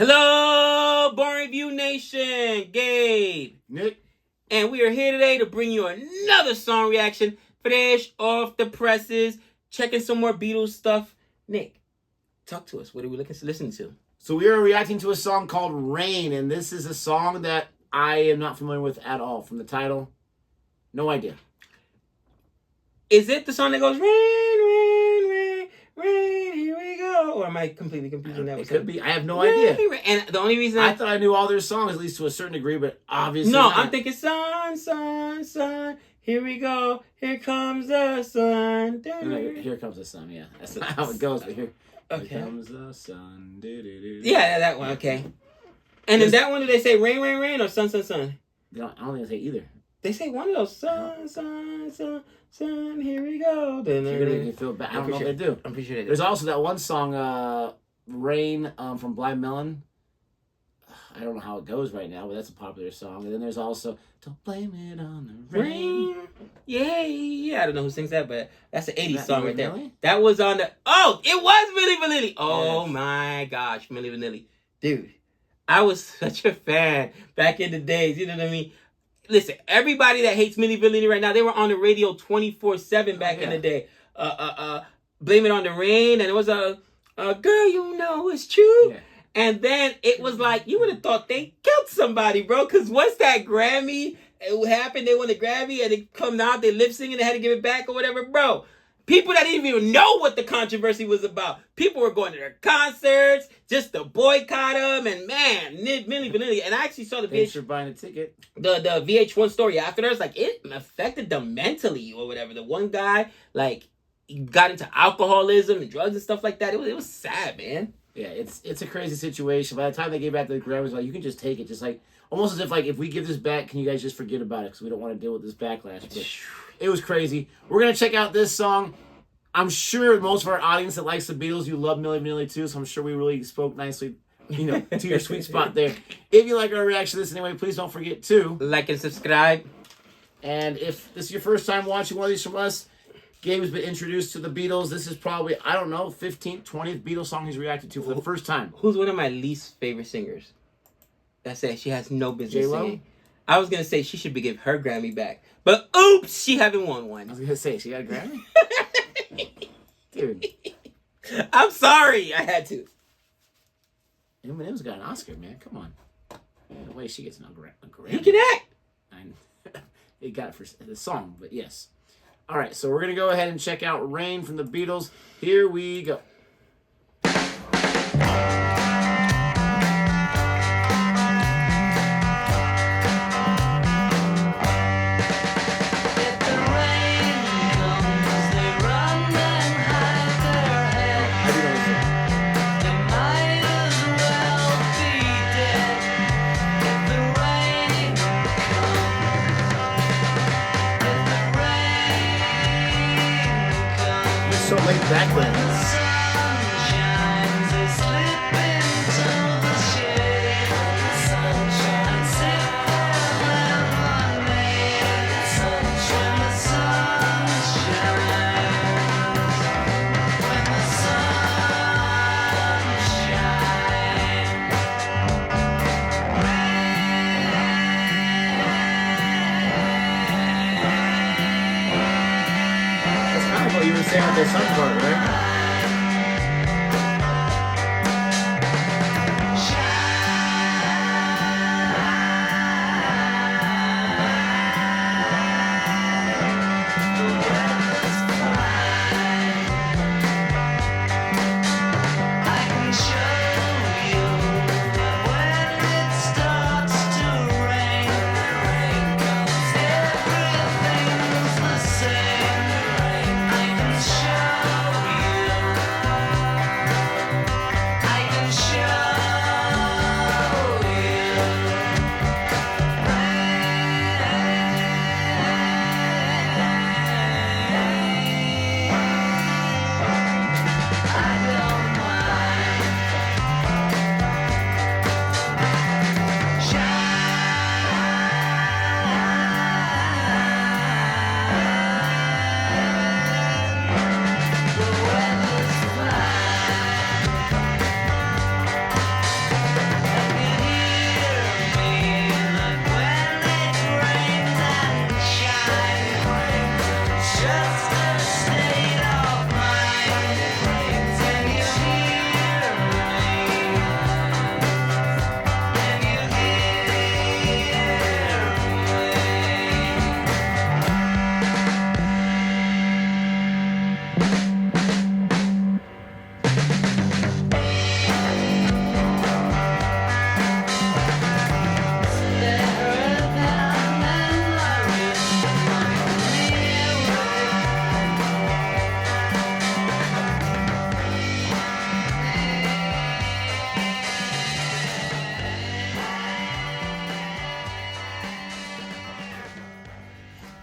Hello, Boring Review Nation. Gabe, Nick, and we are here today to bring you another song reaction, fresh off the presses, checking some more Beatles stuff. Nick, talk to us. What are we listening to? So we are reacting to a song called Rain, and this is a song that I am not familiar with at all. From the title, no idea. Is it the song that goes, rain, rain, rain, rain, here we go? Or am I completely confusing that? It could be. I have no rain, idea. Rain. And the only reason I thought I knew all their songs, at least to a certain degree, but obviously no, not. I'm thinking sun, sun, sun. Here we go. Here comes the sun. Here comes the sun. Yeah, that's not how it goes. But here comes the sun. Yeah, that one. Okay. And in that one, do they say rain, rain, rain, or sun, sun, sun? I don't think they say either. They say one of those sun, sun, sun, sun. Here we go. You're gonna make me feel bad. I don't know if they do. I'm pretty sure they do. There's also that one song, Rain, from Blind Melon. I don't know how it goes right now, but that's a popular song. And then there's also Don't Blame It on the Rain. Yeah. I don't know who sings that, but that's an 80s song right there. Vanilli? That was on the... Oh, it was Milli Vanilli. Oh, yes. my gosh. Milli Vanilli. Dude, I was such a fan back in the days. You know what I mean? Listen, everybody that hates Milli Vanilli right now, they were on the radio 24/7 back in the day. Blame It on the Rain, and it was a girl, you know it's true. Yeah. And then it was like, you would have thought they killed somebody, bro. Because once that Grammy happened, they won the Grammy, and it come out, they lip singing, they had to give it back or whatever, bro. People that didn't even know what the controversy was about. People were going to their concerts just to boycott them. And man, Milli Vanilli. And I actually saw the Thanks for buying a ticket. The VH1 story after that. It's like, it affected them mentally or whatever. The one guy, like, got into alcoholism and drugs and stuff like that. It was sad, man. Yeah, it's a crazy situation. By the time they gave back the Grammys, like, you can just take it. Just like, almost as if, like, if we give this back, can you guys just forget about it? Because we don't want to deal with this backlash. But it was crazy. We're going to check out this song. I'm sure most of our audience that likes the Beatles, you love Milli Vanilli too, so I'm sure we really spoke nicely, to your sweet spot there. If you like our reaction to this anyway, please don't forget to like and subscribe. And if this is your first time watching one of these from us, Gabe has been introduced to the Beatles. This is probably, 15th, 20th Beatles song he's reacted to for the first time. Who's one of my least favorite singers? That's it. She has no business J-Lo? singing. I was going to say she should give her Grammy back. But oops, she haven't won one. I was going to say, she got a Grammy? Dude. I'm sorry. I had to. Eminem's got an Oscar, man. Come on. No way she gets a Grammy. He can act. It got it for the song, but yes. All right, so we're going to go ahead and check out Rain from the Beatles. Here we go. So laid back then. You were saying with the sun part, right?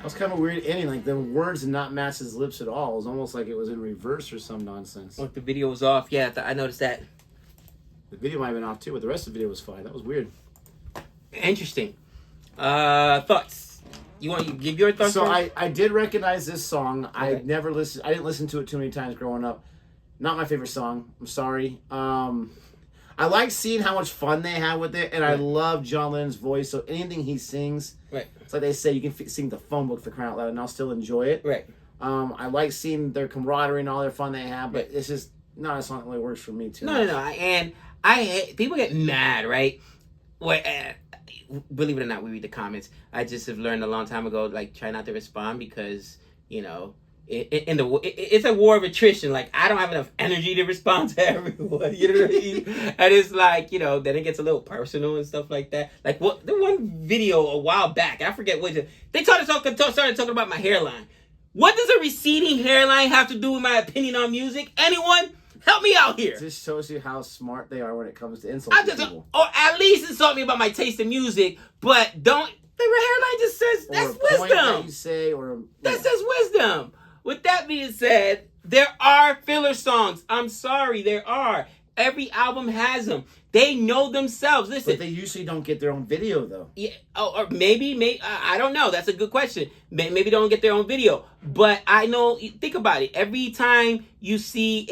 was kind of a weird ending. Like, the words did not match his lips at all. It was almost like it was in reverse or some nonsense. Like the video was off. Yeah, I noticed that. The video might have been off too, but the rest of the video was fine. That was weird. Interesting. Thoughts? You want to give your thoughts? So I did recognize this song. Okay. I didn't listen to it too many times growing up. Not my favorite song. I'm sorry. I like seeing how much fun they have with it, and I love John Lennon's voice. So anything he sings, it's like they say, you can sing the phone book for crying out loud, and I'll still enjoy it. Right. I like seeing their camaraderie and all their fun they have, but it's just not a song that really works for me too. No. And people get mad, right? Well, believe it or not, we read the comments. I just have learned a long time ago, like, try not to respond because, you know, it's a war of attrition. Like, I don't have enough energy to respond to everyone. You know what I mean? And it's like, you know, then it gets a little personal and stuff like that. Like, the one video a while back, I forget what they started talking about my hairline. What does a receding hairline have to do with my opinion on music? Anyone? Help me out here. It just shows you how smart they are when it comes to insulting people. Or at least insult me about my taste in music, but don't. The hairline just says that's wisdom. That you say, that says wisdom. With that being said, there are filler songs. I'm sorry, there are. Every album has them. They know themselves. Listen, but they usually don't get their own video, though. Yeah, or maybe I don't know. That's a good question. Maybe they don't get their own video. But I know. Think about it. Every time you see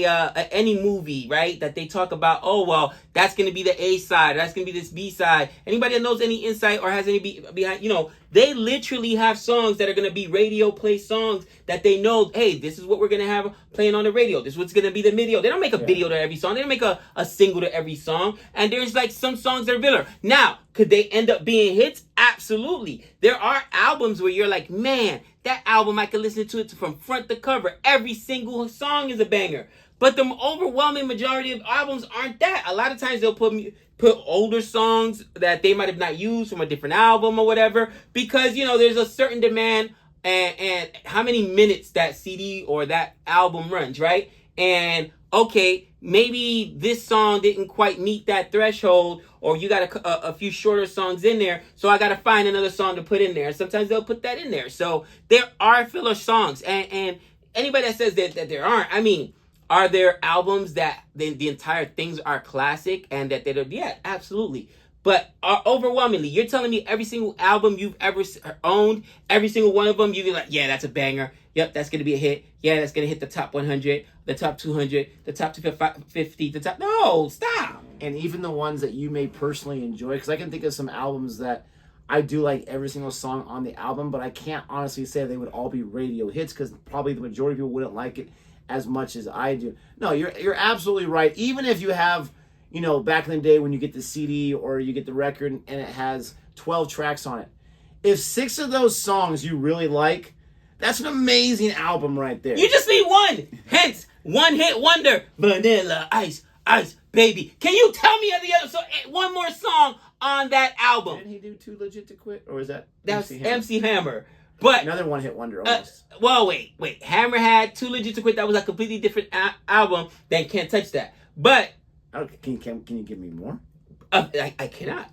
any movie, right, that they talk about, oh well, that's gonna be the A side. That's gonna be this B side. Anybody that knows any insight or has any behind, you know, they literally have songs that are gonna be radio play songs that they know. Hey, this is what we're gonna have playing on the radio. This is what's gonna be the video. They don't make a video to every song. They don't make a single to every song. And there's like some songs that are filler. Now, could they end up being hits? Absolutely. There are albums where you're like, man, that album, I could listen to it from front to cover. Every single song is a banger. But the overwhelming majority of albums aren't that. A lot of times they'll put older songs that they might have not used from a different album or whatever. Because, you know, there's a certain demand and how many minutes that CD or that album runs, right? And, okay, maybe this song didn't quite meet that threshold, or you got a few shorter songs in there, so I got to find another song to put in there. Sometimes they'll put that in there. So there are filler songs, and anybody that says that there aren't, I mean, are there albums that the entire things are classic and that they're, yeah, absolutely. But overwhelmingly, you're telling me every single album you've ever owned, every single one of them, you'd be like, yeah, that's a banger. Yep, that's going to be a hit. Yeah, that's going to hit the top 100, the top 200, the top 250, the top... No, stop! And even the ones that you may personally enjoy, because I can think of some albums that I do like every single song on the album, but I can't honestly say they would all be radio hits, because probably the majority of people wouldn't like it as much as I do. No, you're absolutely right. Even if you have, you know, back in the day when you get the CD or you get the record and it has 12 tracks on it, if 6 of those songs you really like, that's an amazing album right there. You just need one. Hence, one hit wonder. Vanilla Ice, Ice, Baby. Can you tell me the other song? One more song on that album. Didn't he do Too Legit to Quit? Or was that That's MC Hammer. But another one hit wonder almost. Well, wait. Hammer had Too Legit to Quit. That was a completely different album than Can't Touch That. But can you give me more? I cannot.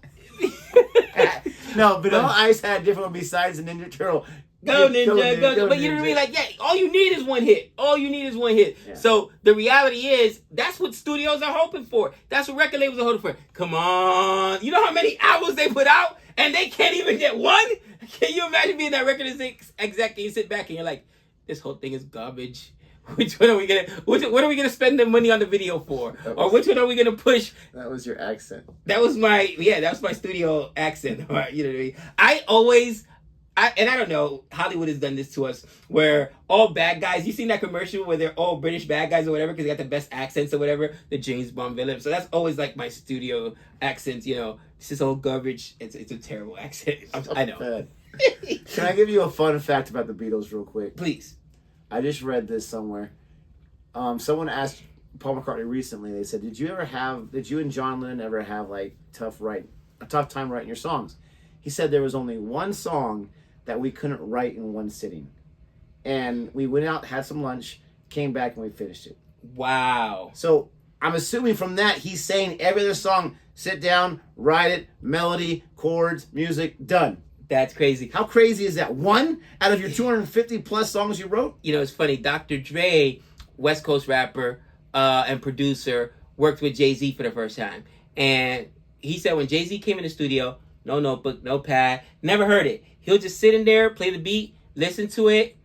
No, Vanilla Ice had a different one besides the Ninja Turtle. Go Ninja, go. But you know what I mean? Like, yeah, all you need is one hit. Yeah. So the reality is, that's what studios are hoping for. That's what record labels are hoping for. Come on. You know how many albums they put out and they can't even get one? Can you imagine being that record exec and you sit back and you're like, this whole thing is garbage. Which one are we gonna spend the money on the video for? Or which one are we gonna push? That was your accent. That was my studio accent. You know what I mean? And I don't know, Hollywood has done this to us, where all bad guys, you seen that commercial where they're all British bad guys or whatever, because they got the best accents or whatever, the James Bond villain. So that's always like my studio accent, you know, this is all garbage. It's a terrible accent. I know. Bad. Can I give you a fun fact about the Beatles real quick? Please. I just read this somewhere. Someone asked Paul McCartney recently, they said, did you and John Lennon ever have like a tough time writing your songs? He said there was only one song that we couldn't write in one sitting. And we went out, had some lunch, came back, and we finished it. Wow. So I'm assuming from that, he's saying every other song, sit down, write it, melody, chords, music, done. That's crazy. How crazy is that? One out of your 250 plus songs you wrote? You know, it's funny. Dr. Dre, West Coast rapper and producer, worked with Jay-Z for the first time. And he said when Jay-Z came in the studio, no notebook, no pad, never heard it. He'll just sit in there, play the beat, listen to it,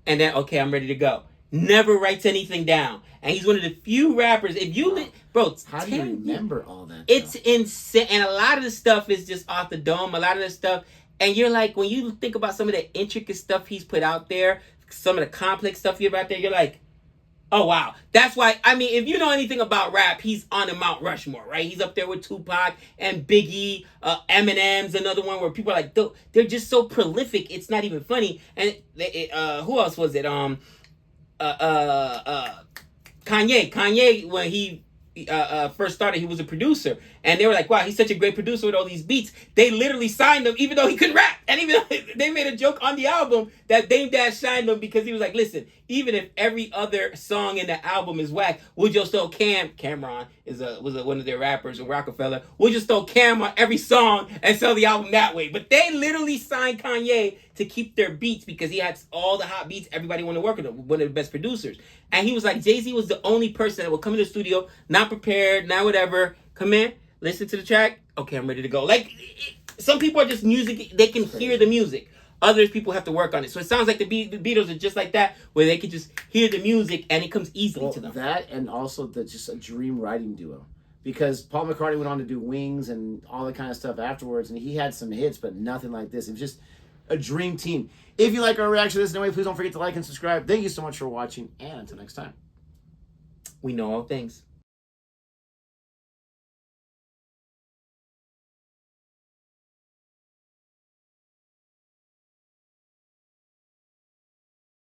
and then, okay, I'm ready to go. Never writes anything down. And he's one of the few rappers. If you, bro, how do you remember all that? It's insane. And a lot of the stuff is just off the dome. A lot of the stuff. And you're like, when you think about some of the intricate stuff he's put out there, some of the complex stuff you have out there, you're like, oh, wow. That's why, I mean, if you know anything about rap, he's on the Mount Rushmore, right? He's up there with Tupac and Biggie. Eminem's another one where people are like, they're just so prolific. It's not even funny. And who else was it? Kanye, when he first started, he was a producer, and they were like, wow, he's such a great producer with all these beats. They literally signed him even though he couldn't rap. And even though they made a joke on the album that Dame Dash signed him because he was like, listen, even if every other song in the album is whack, we'll just throw Cameron was one of their rappers, or Rockefeller, we'll just throw Cam on every song and sell the album that way. But they literally signed Kanye to keep their beats because he had all the hot beats. Everybody wanted to work with him, one of the best producers. And he was like, Jay-Z was the only person that would come in the studio, not prepared, not whatever, come in, listen to the track, okay, I'm ready to go. Like, some people are just music, they can hear the music. Others people have to work on it. So it sounds like the Beatles are just like that, where they can just hear the music and it comes easily to them. That, and also just a dream writing duo. Because Paul McCartney went on to do Wings and all that kind of stuff afterwards, and he had some hits, but nothing like this. It was just a dream team. If you like our reaction to this anyway, please don't forget to like and subscribe. Thank you so much for watching, and until next time. We know all things.